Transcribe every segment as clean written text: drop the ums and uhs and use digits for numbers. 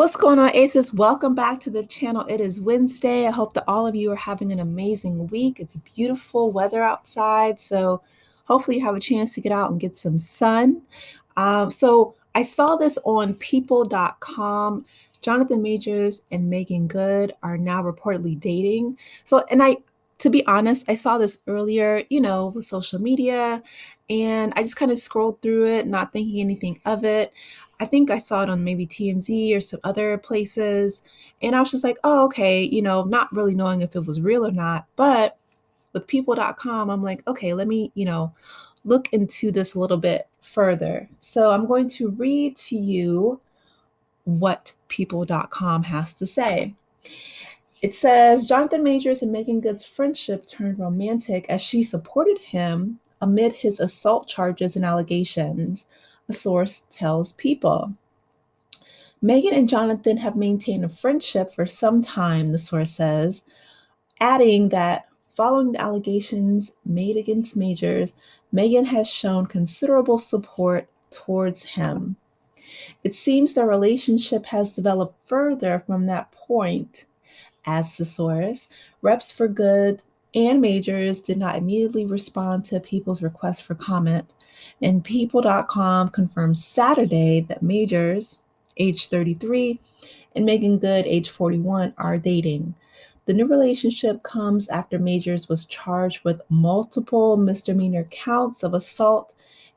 What's going on, Aces? Welcome back to the channel. It is Wednesday. I hope that all of you are having an amazing week. It's beautiful weather outside, so hopefully you have a chance to get out and get some sun. So I saw this on people.com. Jonathan Majors and Meagan Good are now reportedly dating. To be honest, I saw this earlier, with social media, and I just kind of scrolled through it, not thinking anything of it. I think I saw it on maybe TMZ or some other places. And I was just like, oh, okay, not really knowing if it was real or not. But with people.com, I'm like, okay, let me, look into this a little bit further. So I'm going to read to you what people.com has to say. It says Jonathan Majors and Meagan Good's friendship turned romantic as she supported him amid his assault charges and allegations, a source tells People. Meagan and Jonathan have maintained a friendship for some time, the source says, adding that following the allegations made against Majors, Meagan has shown considerable support towards him. It seems their relationship has developed further from that point. As the source, reps for Good and Majors did not immediately respond to People's request for comment, and People.com confirmed Saturday that Majors, age 33, and Meagan Good, age 41, are dating. The new relationship comes after Majors was charged with multiple misdemeanor counts of assault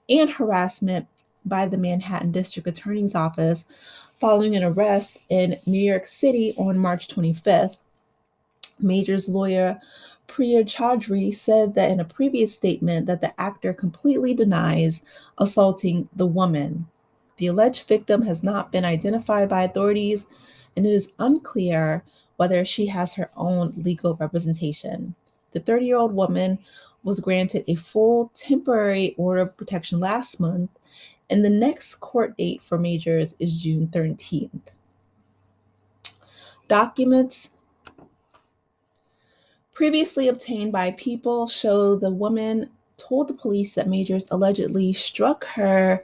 and harassment by the Manhattan District Attorney's Office following an arrest in New York City on March 25th. Major's lawyer, Priya Chaudhry, said that in a previous statement that the actor completely denies assaulting the woman. The alleged victim has not been identified by authorities, and it is unclear whether she has her own legal representation. The 30-year-old woman was granted a full temporary order of protection last month, and the next court date for Majors is June 13th. Documents previously obtained by People show the woman told the police that Majors allegedly struck her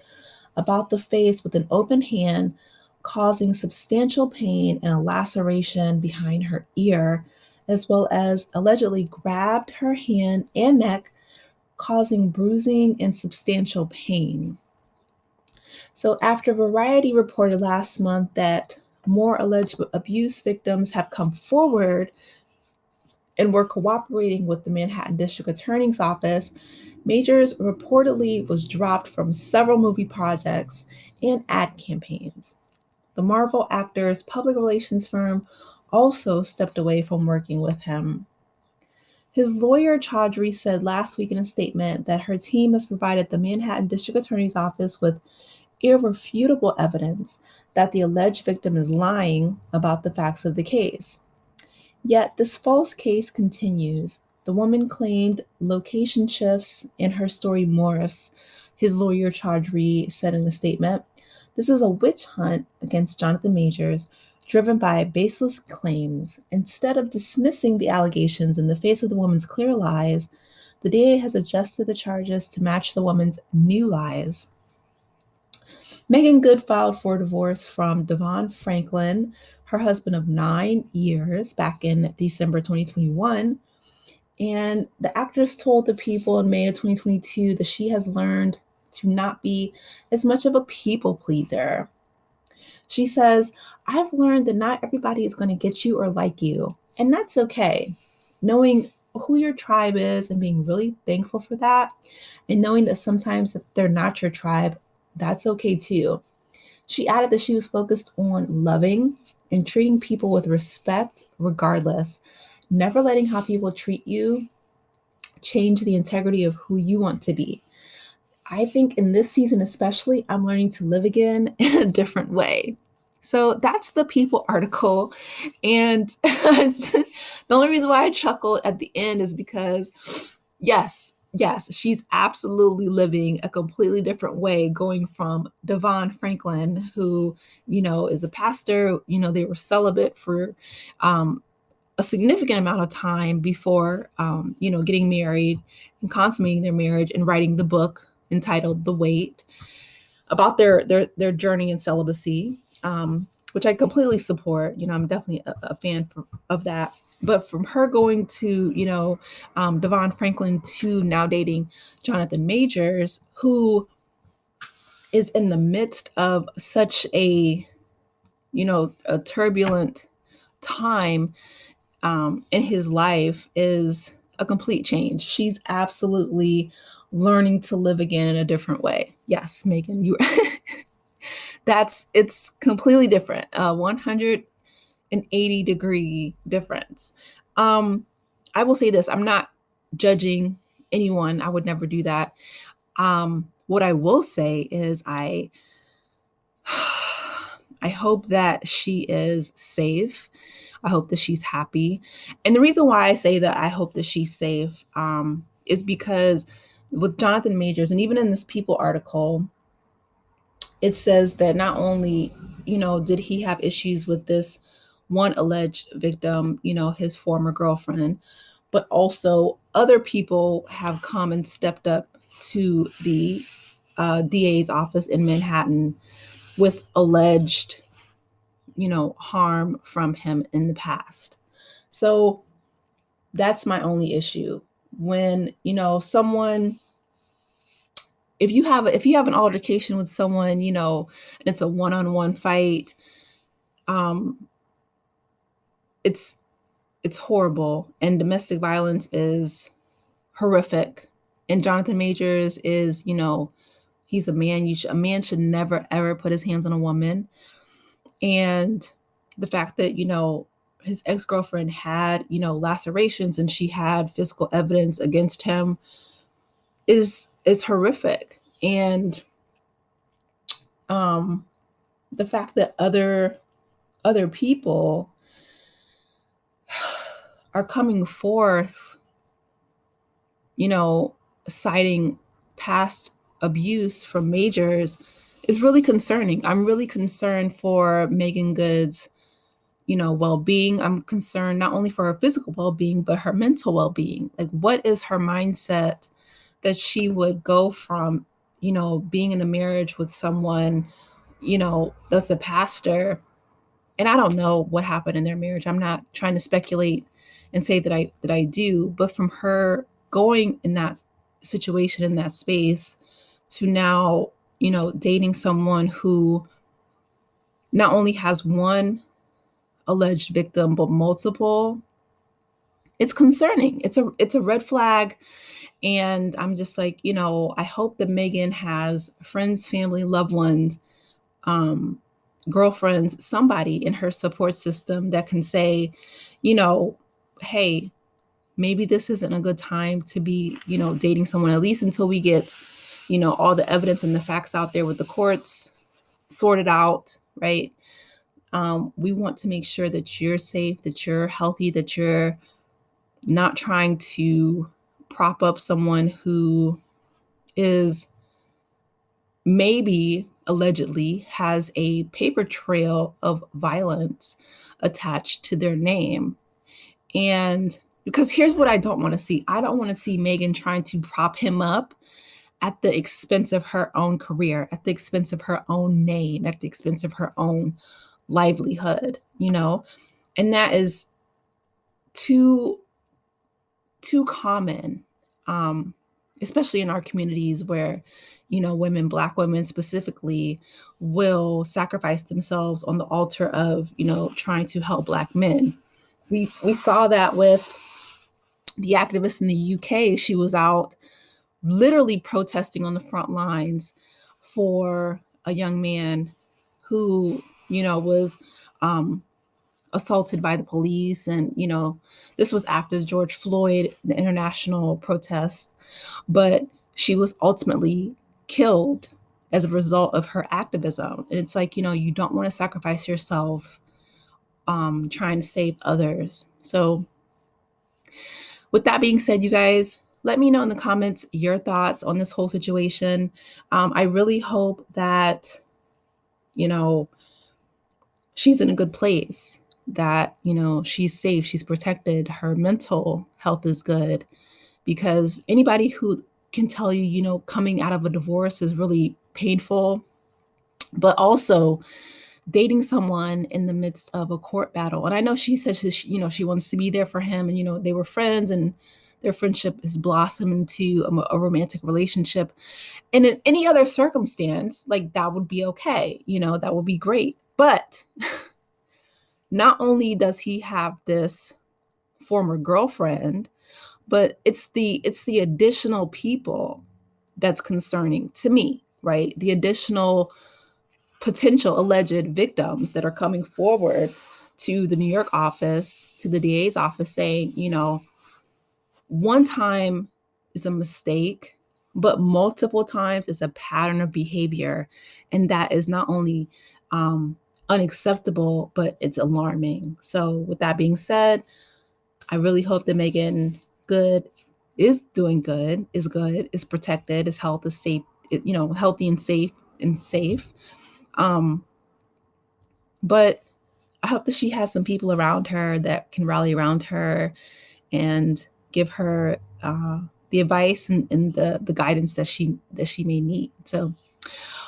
about the face with an open hand, causing substantial pain and a laceration behind her ear, as well as allegedly grabbed her hand and neck, causing bruising and substantial pain. So after Variety reported last month that more alleged abuse victims have come forward and were cooperating with the Manhattan District Attorney's Office, Majors reportedly was dropped from several movie projects and ad campaigns. The Marvel actor's public relations firm also stepped away from working with him. His lawyer, Chaudhry, said last week in a statement that her team has provided the Manhattan District Attorney's Office with irrefutable evidence that the alleged victim is lying about the facts of the case. Yet this false case continues. The woman claimed location shifts and her story morphs, his lawyer Chaudhry said in a statement. This is a witch hunt against Jonathan Majors, driven by baseless claims. Instead of dismissing the allegations in the face of the woman's clear lies, the DA has adjusted the charges to match the woman's new lies. Meagan Good filed for divorce from Devon Franklin, her husband of 9 years, back in December 2021. And the actress told the People in May of 2022 that she has learned to not be as much of a people pleaser. She says, I've learned that not everybody is going to get you or like you, and that's okay. Knowing who your tribe is and being really thankful for that, and knowing that sometimes if they're not your tribe, that's okay too. She added that she was focused on loving and treating people with respect regardless, never letting how people treat you change the integrity of who you want to be. I think in this season especially, I'm learning to live again in a different way. So that's the People article. And the only reason why I chuckle at the end is because, yes, she's absolutely living a completely different way, going from Devon Franklin, who, is a pastor. They were celibate for a significant amount of time before, getting married and consummating their marriage and writing the book entitled The Wait about their journey in celibacy. which I completely support. I'm definitely a fan of that. But from her going to, Devon Franklin to now dating Jonathan Majors, who is in the midst of such a turbulent time in his life, is a complete change. She's absolutely learning to live again in a different way. Yes, Megan, you it's completely different. 180-degree difference. Um, I will say this, I'm not judging anyone. I would never do that. What I will say is I hope that she is safe. I hope that she's happy. And the reason why I say that I hope that she's safe is because with Jonathan Majors, and even in this People article, it says that not only, did he have issues with this one alleged victim, his former girlfriend, but also other people have come and stepped up to the DA's office in Manhattan with alleged, harm from him in the past. So that's my only issue. When, someone, if you have an altercation with someone, and it's a one-on-one fight, um, it's it's horrible, and domestic violence is horrific. And Jonathan Majors is, he's a man. A man should never ever put his hands on a woman. And the fact that, his ex-girlfriend had, lacerations, and she had physical evidence against him is horrific. And um the fact that other people are coming forth, you know, citing past abuse from Majors is really concerning. I'm really concerned for Meagan Good's, well-being. I'm concerned not only for her physical well-being, but her mental well-being. Like, what is her mindset that she would go from, being in a marriage with someone, that's a pastor, and I don't know what happened in their marriage. I'm not trying to speculate and say that I do, but from her going in that situation, in that space, to now, dating someone who not only has one alleged victim but multiple, it's concerning. It's a red flag. And I'm just like, I hope that Meagan has friends, family, loved ones, um, girlfriends, somebody in her support system that can say, you know, hey, maybe this isn't a good time to be, dating someone, at least until we get, all the evidence and the facts out there with the courts sorted out, right? We want to make sure that you're safe, that you're healthy, that you're not trying to prop up someone who is maybe allegedly has a paper trail of violence attached to their name. And because here's what I don't want to see. I don't want to see Meagan trying to prop him up at the expense of her own career, at the expense of her own name, at the expense of her own livelihood. And that is too common, um, especially in our communities where, women, Black women specifically, will sacrifice themselves on the altar of, trying to help Black men. We saw that with the activist in the UK. She was out literally protesting on the front lines for a young man who, was assaulted by the police. And, this was after the George Floyd, the international protests, but she was ultimately killed as a result of her activism. And it's like, you don't want to sacrifice yourself trying to save others. So with that being said, you guys, let me know in the comments your thoughts on this whole situation. I really hope that, you know, she's in a good place, that, she's safe, she's protected, her mental health is good, because anybody who can tell you, coming out of a divorce is really painful, but also dating someone in the midst of a court battle. And I know she says she wants to be there for him, and they were friends, and their friendship has blossomed into a romantic relationship. And in any other circumstance, like, that would be okay, that would be great. But not only does he have this former girlfriend, but it's the additional people that's concerning to me, right? The additional potential alleged victims that are coming forward to the New York office, to the DA's office, saying, one time is a mistake, but multiple times is a pattern of behavior. And that is not only unacceptable, but it's alarming. So, with that being said, I really hope that Meagan Good is doing good, is protected, his health is safe, healthy and safe. Um, but I hope that she has some people around her that can rally around her and give her the advice and the guidance that she may need. So,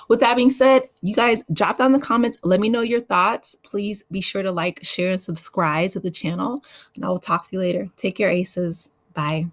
with that being said, you guys drop down the comments. Let me know your thoughts. Please be sure to like, share, and subscribe to the channel. And I will talk to you later. Take care, aces. Bye.